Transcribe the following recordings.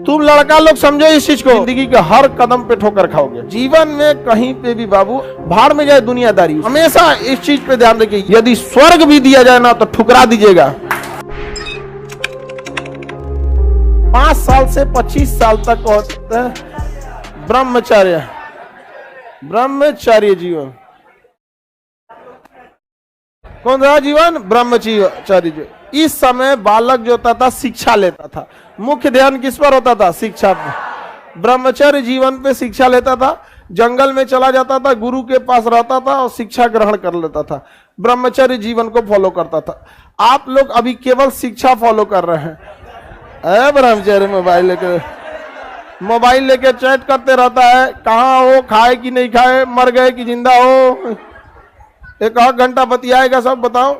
तुम लड़का लोग समझो इस चीज को, जिंदगी के हर कदम पे ठोकर खाओगे। जीवन में कहीं पे भी बाबू भाड़ में जाए दुनियादारी, हमेशा इस चीज पे ध्यान रखिए, यदि स्वर्ग भी दिया जाए ना तो ठुकरा दीजिएगा। 5 साल से 25 साल तक होता है ब्रह्मचर्य, ब्रह्मचर्य जीवन। कौन सा जीवन? ब्रह्मचर्य जीवन। इस समय बालक जो होता था शिक्षा लेता था, मुख्य ध्यान किस पर होता था? शिक्षा पर। ब्रह्मचर्य जीवन पे शिक्षा लेता था, जंगल में चला जाता था, गुरु के पास रहता था और शिक्षा ग्रहण कर लेता था, ब्रह्मचर्य जीवन को फॉलो करता था। आप लोग अभी केवल शिक्षा फॉलो कर रहे हैं। ब्रह्मचर्य मोबाइल लेके चैट करते रहता है, कहाँ हो, खाए कि नहीं खाए, मर गए कि जिंदा हो, एक आध घंटा बतियाएगा सब। बताओ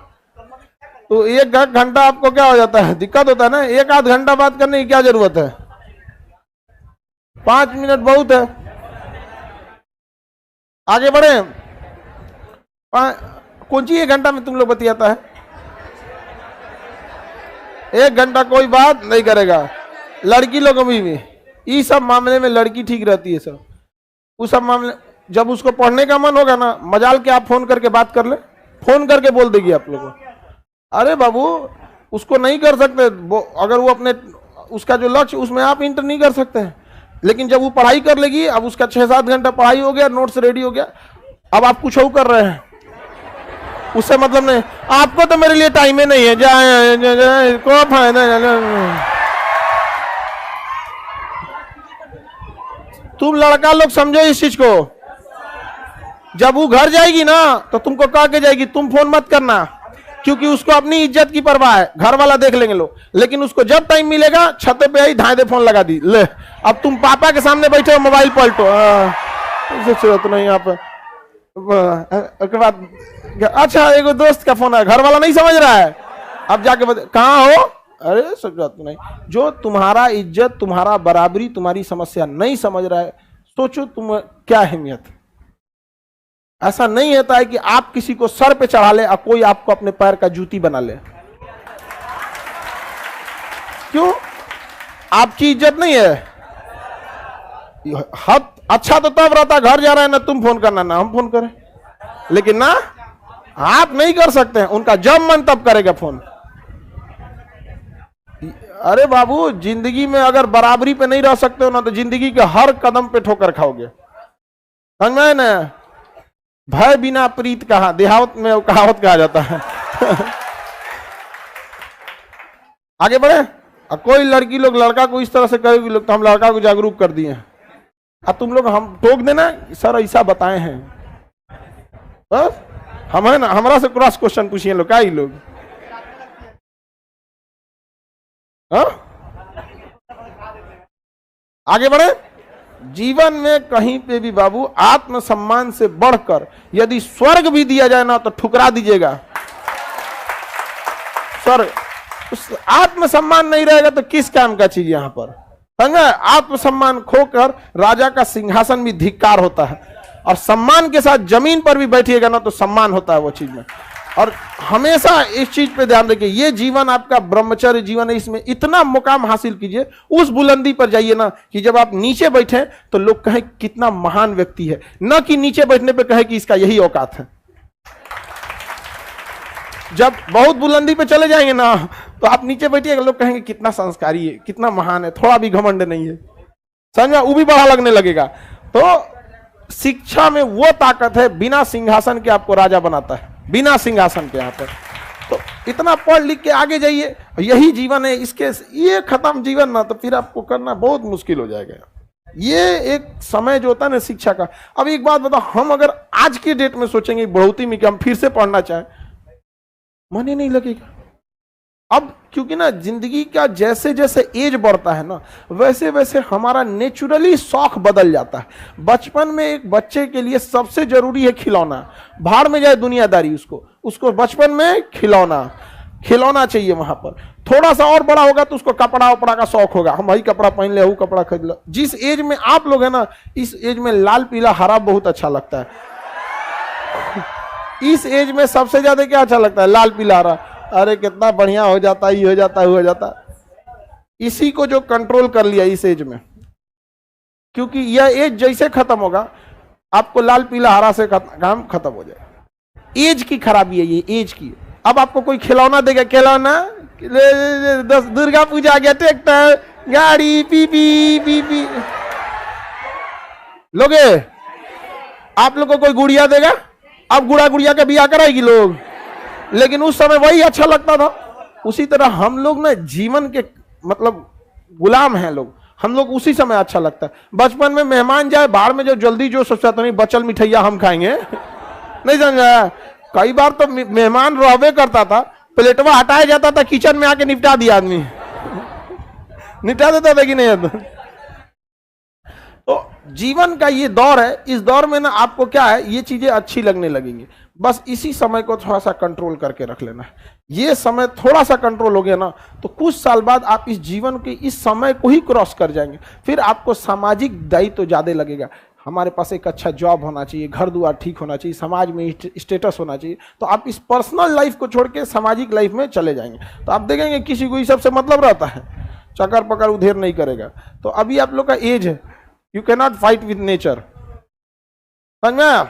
तो एक घंटा आपको क्या हो जाता है? दिक्कत होता है ना। एक आध घंटा बात करने की क्या जरूरत है? 5 मिनट बहुत है। आगे बढ़े। कौन सी 1 घंटा में तुम लोग बतियाता है? 1 घंटा कोई बात नहीं करेगा। लड़की लोग अभी भी इस सब मामले में लड़की ठीक रहती है सब। उस सब मामले जब उसको पढ़ने का मन होगा ना, मजाल के आप फोन करके बात कर ले, फोन करके बोल देगी आप लोगों को। अरे बाबू उसको नहीं कर सकते वो, अगर वो अपने उसका जो लक्ष्य उसमें आप इंटर नहीं कर सकते हैं। लेकिन जब वो पढ़ाई कर लेगी, अब उसका 6-7 घंटा पढ़ाई हो गया, नोट्स रेडी हो गया, अब आप कुछ और कर रहे हैं, उससे मतलब नहीं। आपको तो मेरे लिए टाइम ही नहीं है, जाए को फायदा। तुम लड़का लोग समझो इस चीज को, जब वो घर जाएगी ना तो तुमको कह के जाएगी तुम फोन मत करना, क्योंकि उसको अपनी इज्जत की परवाह है। घर वाला देख लेंगे लोग, लेकिन उसको जब टाइम मिलेगा छत पे आई धाए दे फोन लगा दी, ले अब तुम पापा के सामने बैठे हो, मोबाइल पलटो। जरूरत नहीं यहाँ पे। उसके बाद अच्छा एगो दोस्त का फोन है, घर वाला नहीं समझ रहा है, अब जाके कहाँ हो? अरे सब बात नहीं। जो तुम्हारा इज्जत, तुम्हारा बराबरी, तुम्हारी समस्या नहीं समझ रहा है, सोचो तुम क्या अहमियत। ऐसा नहीं होता है कि आप किसी को सर पे चढ़ा ले और कोई आपको अपने पैर का जूती बना ले। क्यों? आपकी इज्जत नहीं है। हद अच्छा तो तब रहता, घर जा रहा है ना तुम फोन करना ना हम फोन करें, लेकिन ना आप नहीं कर सकते हैं। उनका जब मन तब करेगा फोन। अरे बाबू जिंदगी में अगर बराबरी पे नहीं रह सकते हो ना तो जिंदगी के हर कदम पे ठोकर खाओगे। समझ में ना? भय बिना प्रीत कहा, देहावत में कहावत कहा जाता है। आगे बढ़े। और कोई लड़की लोग लड़का को इस तरह से करेगी लोग, तो हम लड़का को जागरूक कर दिए। और तुम लोग हम टोक देना सर ऐसा बताए हैं, बस हम है ना, हमारा से क्रॉस क्वेश्चन पूछिए लोग, क्या ही लोग। आगे बढ़े। जीवन में कहीं पे भी बाबू आत्मसम्मान से बढ़कर यदि स्वर्ग भी दिया जाए ना तो ठुकरा दीजिएगा। स्वर्ग, उस आत्मसम्मान नहीं रहेगा तो किस काम का चीज यहां पर? समझे? आत्मसम्मान खोकर राजा का सिंहासन भी धिक्कार होता है, और सम्मान के साथ जमीन पर भी बैठिएगा ना तो सम्मान होता है वो चीज में। और हमेशा इस चीज पे ध्यान रखिए, ये जीवन आपका ब्रह्मचर्य जीवन है, इसमें इतना मुकाम हासिल कीजिए, उस बुलंदी पर जाइए ना कि जब आप नीचे बैठे तो लोग कहें कितना महान व्यक्ति है, न कि नीचे बैठने पे कहे कि इसका यही औकात है। जब बहुत बुलंदी पे चले जाएंगे ना तो आप नीचे बैठिएगा, लोग कहेंगे कितना संस्कारी है, कितना महान है, थोड़ा भी घमंड नहीं है। समझ, वो भी बड़ा लगने लगेगा। तो शिक्षा में वो ताकत है, बिना सिंहासन के आपको राजा बनाता है, बिना सिंहासन के। यहाँ पर तो इतना पढ़ लिख के आगे जाइए, यही जीवन है। इसके ये खत्म जीवन ना तो फिर आपको करना बहुत मुश्किल हो जाएगा। ये एक समय जो होता है ना शिक्षा का। अब एक बात बताओ, हम अगर आज के डेट में सोचेंगे बढ़ोतरी में कि हम फिर से पढ़ना चाहें, मन ही नहीं लगेगा। अब क्योंकि ना जिंदगी का जैसे जैसे एज बढ़ता है ना वैसे वैसे हमारा नेचुरली शौक बदल जाता है। बचपन में एक बच्चे के लिए सबसे जरूरी है खिलौना, भाड़ में जाए दुनियादारी, उसको बचपन में खिलौना चाहिए। वहां पर थोड़ा सा और बड़ा होगा तो उसको कपड़ा वपड़ा का शौक होगा, हम वही कपड़ा पहन ले, वो कपड़ा खरीद लो। जिस एज में आप लोग है ना, इस एज में लाल पीला हरा बहुत अच्छा लगता है। इस एज में सबसे ज्यादा क्या अच्छा लगता है? लाल पीला हरा। अरे कितना बढ़िया हो जाता है, ये हो जाता है, वो हो जाता है। इसी को जो कंट्रोल कर लिया इस एज में, क्योंकि यह एज जैसे खत्म होगा आपको लाल पीला हरा से काम खत्म हो जाए। एज की खराबी है ये, एज की। अब आपको कोई खिलौना देगा, खिलौना दुर्गा पूजा आ गया, ट्रैक्टर, गाड़ी, पीपी पीपी लोगे। आप लोग को कोई गुड़िया देगा, अब गुड़िया का बियाह कराएगी लोग, लेकिन उस समय वही अच्छा लगता था। उसी तरह हम लोग ना जीवन के मतलब गुलाम हैं लोग, हम लोग उसी समय अच्छा लगता है। बचपन में मेहमान जाए बाहर में जो जल्दी जो सोचता था नहीं बचल मिठाइया हम खाएंगे नहीं समझा। कई बार तो मेहमान रहबे करता था, प्लेटवा हटाया जाता था, किचन में आके निपटा दिया आदमी निपटा देता था कि नहीं। तो जीवन का ये दौर है, इस दौर में ना आपको क्या है, ये चीजें अच्छी लगने लगेंगी। बस इसी समय को थोड़ा सा कंट्रोल करके रख लेना है। ये समय थोड़ा सा कंट्रोल हो गया ना तो कुछ साल बाद आप इस जीवन के इस समय को ही क्रॉस कर जाएंगे। फिर आपको सामाजिक दायित्व तो ज्यादा लगेगा। हमारे पास एक अच्छा जॉब होना चाहिए, घर द्वार ठीक होना चाहिए, समाज में स्टेटस होना चाहिए। तो आप इस पर्सनल लाइफ को छोड़ के सामाजिक लाइफ में चले जाएंगे। तो आप देखेंगे किसी को इस सबसे मतलब रहता है, चकर पकड़ उधेर नहीं करेगा। तो अभी आप लोग का एज है, you cannot fight with nature, समझ में आया?